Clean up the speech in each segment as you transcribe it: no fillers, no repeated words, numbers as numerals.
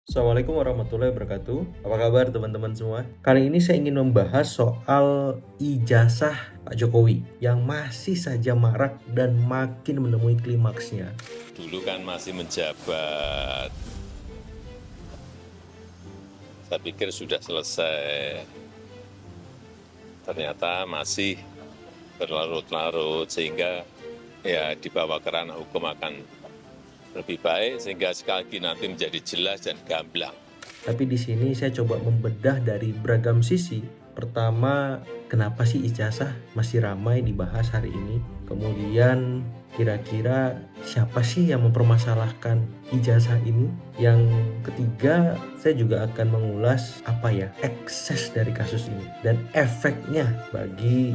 Assalamualaikum warahmatullahi wabarakatuh. Apa kabar teman-teman semua? Kali ini saya ingin membahas soal ijazah Pak Jokowi yang masih saja marak dan makin menemui klimaksnya. Dulu kan masih menjabat, saya pikir sudah selesai. Ternyata masih berlarut-larut sehingga ya dibawa ke ranah hukum akan lebih baik sehingga sekali lagi nanti menjadi jelas dan gamblang. Tapi di sini saya coba membedah dari beragam sisi. Pertama, kenapa sih ijazah masih ramai dibahas hari ini? Kemudian, kira-kira siapa sih yang mempermasalahkan ijazah ini? Yang ketiga, saya juga akan mengulas ekses dari kasus ini dan efeknya bagi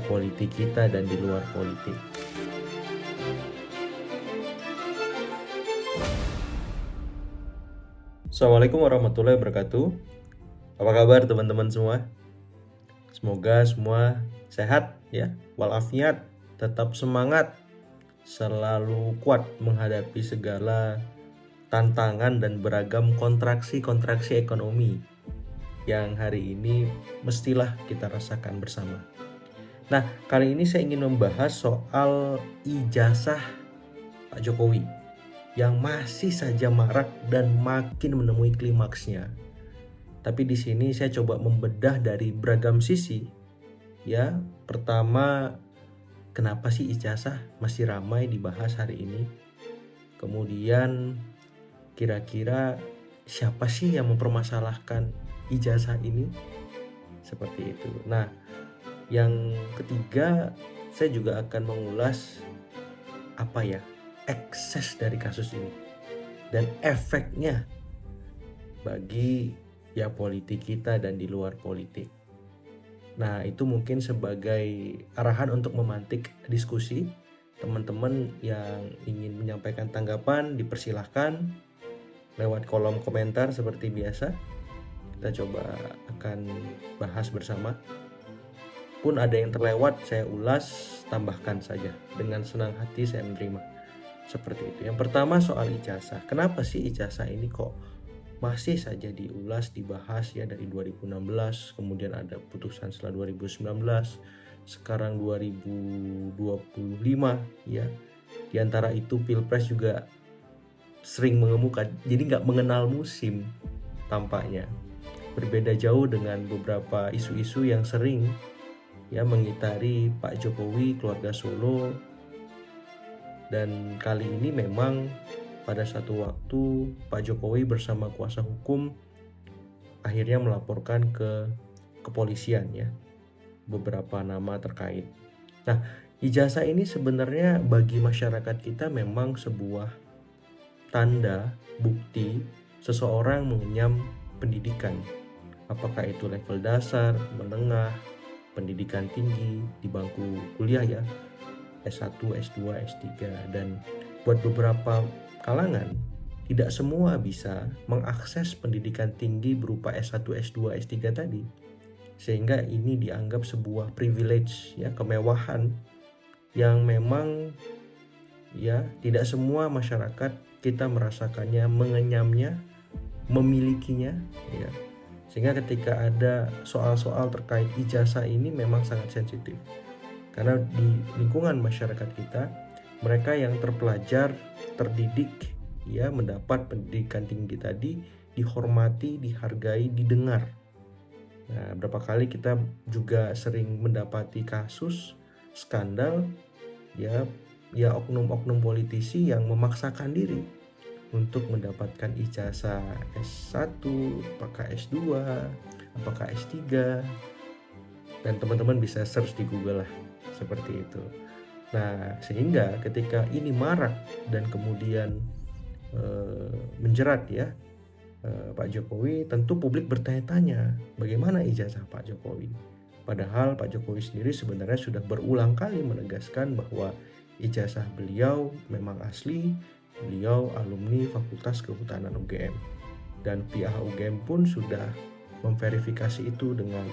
politik kita dan di luar politik. Assalamualaikum warahmatullahi wabarakatuh. Apa kabar teman-teman semua? Semoga semua sehat ya, walafiat, tetap semangat, selalu kuat menghadapi segala tantangan dan beragam kontraksi-kontraksi ekonomi yang hari ini mestilah kita rasakan bersama. Nah, kali ini saya ingin membahas soal ijazah Pak Jokowi yang masih saja marak dan makin menemui klimaksnya. Tapi di sini saya coba membedah dari beragam sisi. Ya, pertama, kenapa sih ijazah masih ramai dibahas hari ini? Kemudian, kira-kira siapa sih yang mempermasalahkan ijazah ini? Seperti itu. Nah, yang ketiga, saya juga akan mengulas ekses dari kasus ini dan efeknya bagi politik kita dan di luar politik. Nah, itu mungkin sebagai arahan untuk memantik diskusi. Teman-teman yang ingin menyampaikan tanggapan dipersilahkan lewat kolom komentar seperti biasa. Kita coba akan bahas bersama. Pun ada yang terlewat, saya ulas, tambahkan saja. Dengan senang hati saya menerima. Seperti itu. Yang pertama soal ijazah. Kenapa sih ijazah ini kok masih saja diulas, dibahas ya dari 2016, kemudian ada putusan setelah 2019, sekarang 2025 ya. Di antara itu Pilpres juga sering mengemuka, jadi nggak mengenal musim tampaknya. Berbeda jauh dengan beberapa isu-isu yang sering ya mengitari Pak Jokowi, keluarga Solo. Dan kali ini memang pada satu waktu Pak Jokowi bersama kuasa hukum akhirnya melaporkan ke kepolisian ya beberapa nama terkait. Nah, ijazah ini sebenarnya bagi masyarakat kita memang sebuah tanda bukti seseorang mengenyam pendidikan. Apakah itu level dasar, menengah, pendidikan tinggi di bangku kuliah ya, S1, S2, S3, dan buat beberapa kalangan tidak semua bisa mengakses pendidikan tinggi berupa S1, S2, S3 tadi. Sehingga ini dianggap sebuah privilege ya, kemewahan yang memang ya tidak semua masyarakat kita merasakannya, mengenyamnya, memilikinya ya. Sehingga ketika ada soal-soal terkait ijazah ini memang sangat sensitif. Karena di lingkungan masyarakat kita, mereka yang terpelajar, terdidik, ya mendapat pendidikan tinggi tadi, dihormati, dihargai, didengar. Nah, berapa kali kita juga sering mendapati kasus, skandal, ya oknum-oknum politisi yang memaksakan diri untuk mendapatkan ijazah S1, apakah S2, apakah S3, dan teman-teman bisa search di Google lah. Seperti itu. Nah, sehingga ketika ini marak dan kemudian menjerat ya Pak Jokowi, tentu publik bertanya-tanya bagaimana ijazah Pak Jokowi. Padahal Pak Jokowi sendiri sebenarnya sudah berulang kali menegaskan bahwa ijazah beliau memang asli, beliau alumni Fakultas Kehutanan UGM. Dan pihak UGM pun sudah memverifikasi itu dengan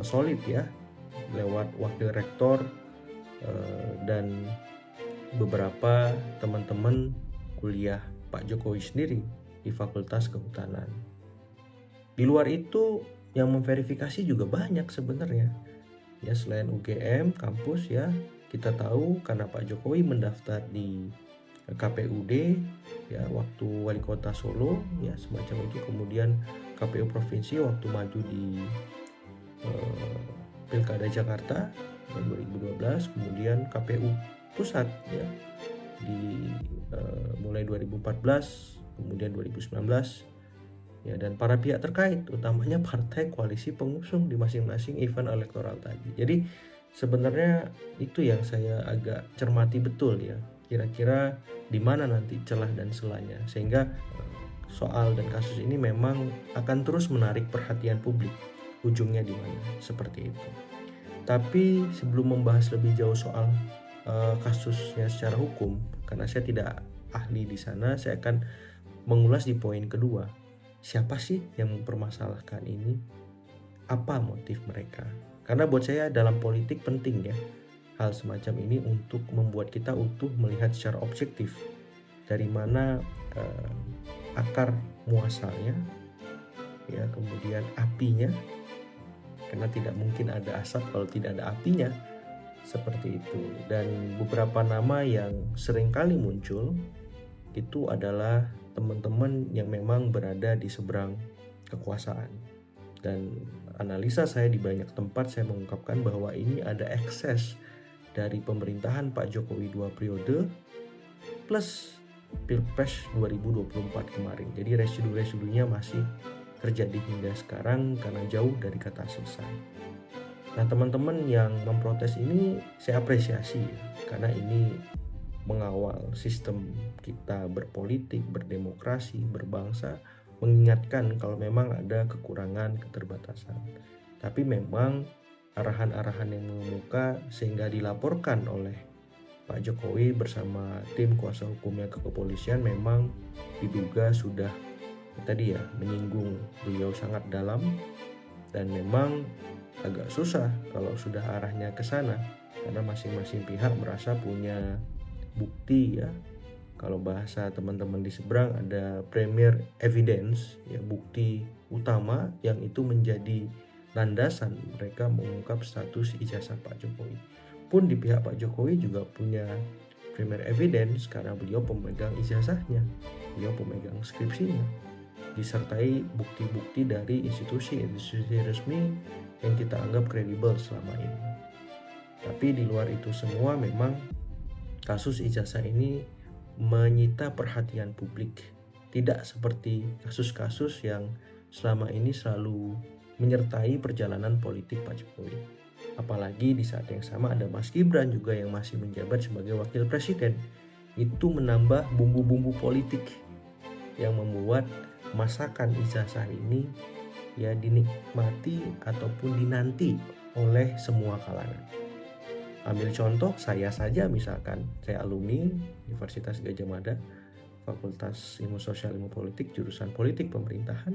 solid ya, lewat wakil rektor dan beberapa teman-teman kuliah Pak Jokowi sendiri. di Fakultas Kehutanan. Di luar itu yang memverifikasi juga banyak sebenarnya. Ya, selain UGM kampus ya, kita tahu karena Pak Jokowi mendaftar di KPUD ya waktu wali kota Solo ya semacam itu, kemudian KPU provinsi waktu maju di Pilkada Jakarta tahun 2012, kemudian KPU pusat ya di mulai 2014 kemudian 2019 ya, dan para pihak terkait utamanya partai koalisi pengusung di masing-masing event elektoral tadi. Jadi sebenarnya itu yang saya agak cermati betul ya, kira-kira di mana nanti celah dan selanya, sehingga soal dan kasus ini memang akan terus menarik perhatian publik. Ujungnya di mana? Seperti itu. Tapi sebelum membahas lebih jauh soal kasusnya secara hukum, karena saya tidak ahli di sana, saya akan mengulas di poin kedua. Siapa sih yang mempermasalahkan ini? Apa motif mereka? Karena buat saya dalam politik penting ya hal semacam ini untuk membuat kita utuh melihat secara objektif dari mana akar muasalnya ya, kemudian apinya, karena tidak mungkin ada asap kalau tidak ada apinya, seperti itu. Dan beberapa nama yang seringkali muncul itu adalah teman-teman yang memang berada di seberang kekuasaan. Dan analisa saya di banyak tempat saya mengungkapkan bahwa ini ada ekses dari pemerintahan Pak Jokowi 2 periode plus Pilpres 2024 kemarin. Jadi residu-residunya masih terjadi hingga sekarang karena jauh dari kata selesai. Nah, teman-teman yang memprotes ini saya apresiasi ya, karena ini mengawal sistem kita berpolitik, berdemokrasi, berbangsa, mengingatkan kalau memang ada kekurangan, keterbatasan. Tapi memang arahan-arahan yang mengemuka sehingga dilaporkan oleh Pak Jokowi bersama tim kuasa hukumnya ke kepolisian memang diduga sudah tadi ya menyinggung beliau sangat dalam, dan memang agak susah kalau sudah arahnya ke sana karena masing-masing pihak merasa punya bukti ya. Kalau bahasa teman-teman di seberang ada premier evidence ya, bukti utama yang itu menjadi landasan mereka mengungkap status ijazah Pak Jokowi. Pun di pihak Pak Jokowi juga punya premier evidence karena beliau pemegang ijazahnya, beliau pemegang skripsinya, disertai bukti-bukti dari institusi-institusi resmi yang kita anggap kredibel selama ini. Tapi di luar itu semua memang kasus ijazah ini menyita perhatian publik. Tidak seperti kasus-kasus yang selama ini selalu menyertai perjalanan politik Pak Jokowi. Apalagi di saat yang sama ada Mas Gibran juga yang masih menjabat sebagai wakil presiden. Itu menambah bumbu-bumbu politik yang membuat masakan ijazah ini ya dinikmati ataupun dinanti oleh semua kalangan. Ambil contoh saya saja, misalkan saya alumni Universitas Gadjah Mada, Fakultas Ilmu Sosial Ilmu Politik, jurusan Politik Pemerintahan.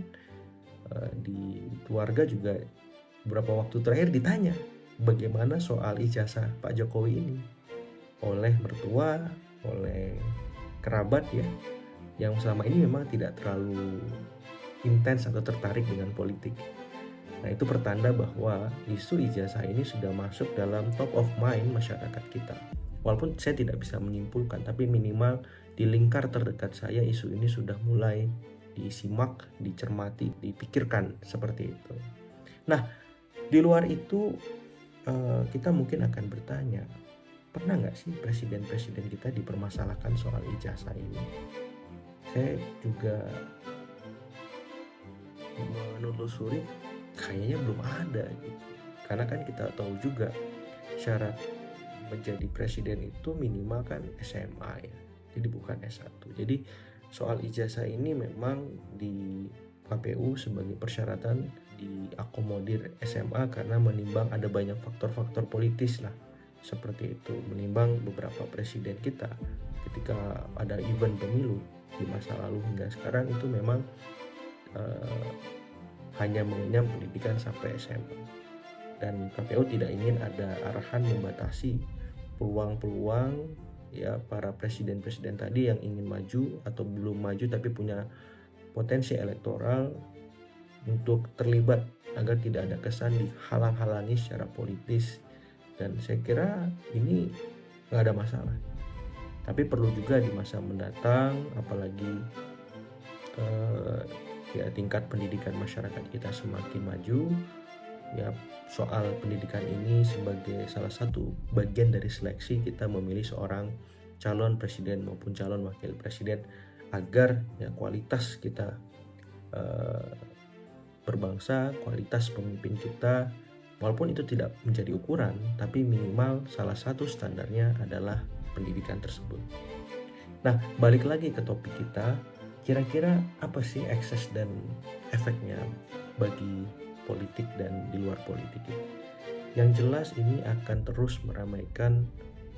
Di keluarga juga beberapa waktu terakhir ditanya bagaimana soal ijazah Pak Jokowi ini oleh mertua, oleh kerabat ya, yang selama ini memang tidak terlalu intens atau tertarik dengan politik. Nah, itu pertanda bahwa isu ijazah ini sudah masuk dalam top of mind masyarakat kita. Walaupun saya tidak bisa menyimpulkan, tapi minimal di lingkar terdekat saya isu ini sudah mulai disimak, dicermati, dipikirkan seperti itu. Nah, di luar itu kita mungkin akan bertanya, pernah nggak sih presiden-presiden kita dipermasalahkan soal ijazah ini? Saya juga menelusuri, kayaknya belum ada gitu. Karena kan kita tahu juga syarat menjadi presiden itu minimal kan SMA ya, jadi bukan S1. Jadi soal ijazah ini memang di KPU sebagai persyaratan diakomodir SMA karena menimbang ada banyak faktor-faktor politis lah, seperti itu, menimbang beberapa presiden kita ketika ada event pemilu di masa lalu hingga sekarang itu memang hanya mengenyam pendidikan sampai SMA, dan KPU tidak ingin ada arahan membatasi peluang-peluang ya para presiden-presiden tadi yang ingin maju atau belum maju tapi punya potensi elektoral untuk terlibat agar tidak ada kesan dihalang-halangi secara politis, dan saya kira ini nggak ada masalah. Tapi perlu juga di masa mendatang, apalagi tingkat pendidikan masyarakat kita semakin maju, ya soal pendidikan ini sebagai salah satu bagian dari seleksi kita memilih seorang calon presiden maupun calon wakil presiden, agar ya kualitas kita berbangsa, kualitas pemimpin kita, walaupun itu tidak menjadi ukuran, tapi minimal salah satu standarnya adalah pendidikan tersebut. Nah, balik lagi ke topik kita, kira-kira apa sih ekses dan efeknya bagi politik dan di luar politik itu? Yang jelas ini akan terus meramaikan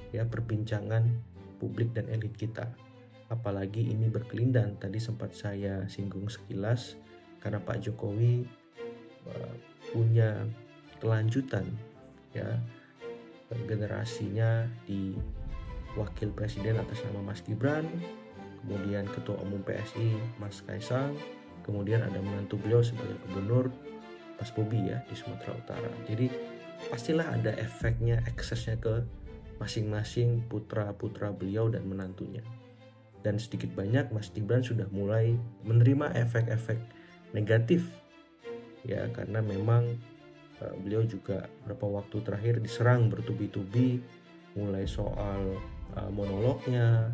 ya perbincangan publik dan elit kita. Apalagi ini berkelindan, tadi sempat saya singgung sekilas, karena Pak Jokowi punya kelanjutan ya generasinya di wakil presiden atas nama Mas Gibran, kemudian ketua umum PSI Mas Kaisang, kemudian ada menantu beliau sebagai gubernur Mas Bobi ya di Sumatera Utara. Jadi pastilah ada efeknya, eksesnya ke masing-masing putra-putra beliau dan menantunya. Dan sedikit banyak Mas Gibran sudah mulai menerima efek-efek negatif ya, karena memang beliau juga beberapa waktu terakhir diserang bertubi-tubi, mulai soal monolognya,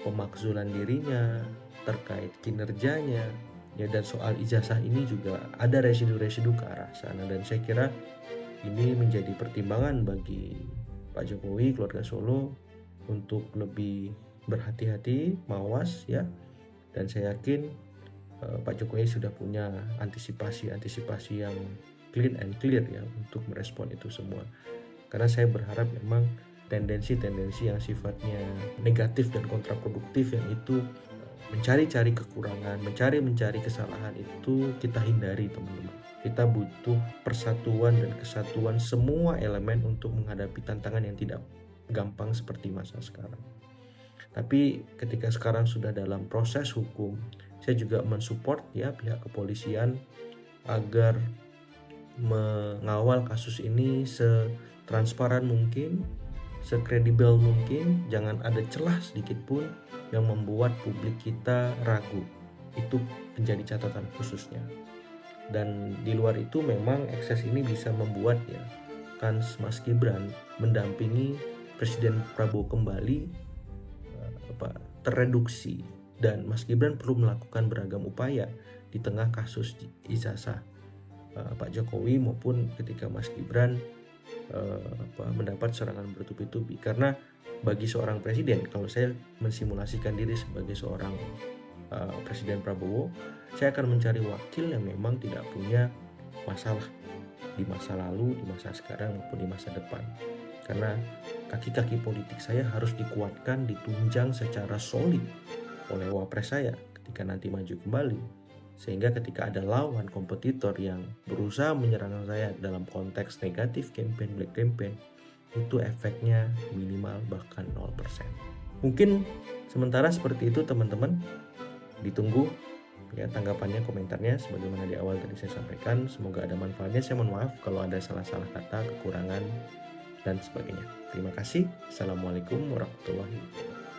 pemakzulan dirinya terkait kinerjanya ya, dan soal ijazah ini juga ada residu-residu ke arah sana. Dan saya kira ini menjadi pertimbangan bagi Pak Jokowi, keluarga Solo, untuk lebih berhati-hati, mawas ya. Dan saya yakin Pak Jokowi sudah punya antisipasi yang clean and clear ya untuk merespon itu semua. Karena saya berharap memang tendensi-tendensi yang sifatnya negatif dan kontraproduktif, yang itu mencari-cari kekurangan, mencari kesalahan, itu kita hindari teman-teman. Kita butuh persatuan dan kesatuan semua elemen untuk menghadapi tantangan yang tidak gampang seperti masa sekarang. Tapi ketika sekarang sudah dalam proses hukum, saya juga mensupport ya pihak kepolisian agar mengawal kasus ini setransparan mungkin, sekredibel mungkin, jangan ada celah sedikit pun yang membuat publik kita ragu. Itu menjadi catatan khususnya. Dan di luar itu memang ekses ini bisa membuat ya kans Mas Gibran mendampingi Presiden Prabowo kembali terreduksi, dan Mas Gibran perlu melakukan beragam upaya di tengah kasus ijazah Pak Jokowi, maupun ketika Mas Gibran mendapat serangan bertubi-tubi. Karena bagi seorang presiden, kalau saya mensimulasikan diri sebagai seorang Presiden Prabowo, saya akan mencari wakil yang memang tidak punya masalah di masa lalu, di masa sekarang, maupun di masa depan. Karena kaki-kaki politik saya harus dikuatkan, ditunjang secara solid oleh wapres saya ketika nanti maju kembali, sehingga ketika ada lawan kompetitor yang berusaha menyerang saya dalam konteks negatif, campaign, black campaign, itu efeknya minimal bahkan 0%. Mungkin sementara seperti itu teman-teman, ditunggu ya tanggapannya, komentarnya sebagaimana di awal tadi saya sampaikan. Semoga ada manfaatnya. Saya mohon maaf kalau ada salah-salah kata, kekurangan dan sebagainya. Terima kasih. Assalamualaikum warahmatullahi wabarakatuh.